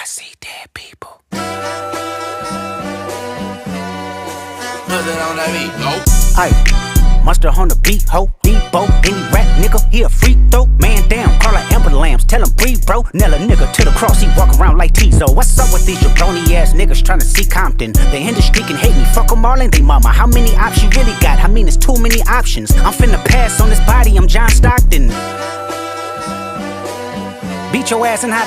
see dead people. Nothing on that beat, no. Aye, Mustard on the beat, ho, Debo, any rap nigga, he a freak throw. Man down, call her Amber Lambs, tell him breathe, bro. Nail a nigga to the cross, he walk around like Tizo. What's up with these jabroni ass niggas tryna see Compton? The industry can hate me, fuck them all and they mama. How many ops you really got? I mean, it's too many options. I'm finna pass on this body, I'm John Stockton. Beat your ass in hot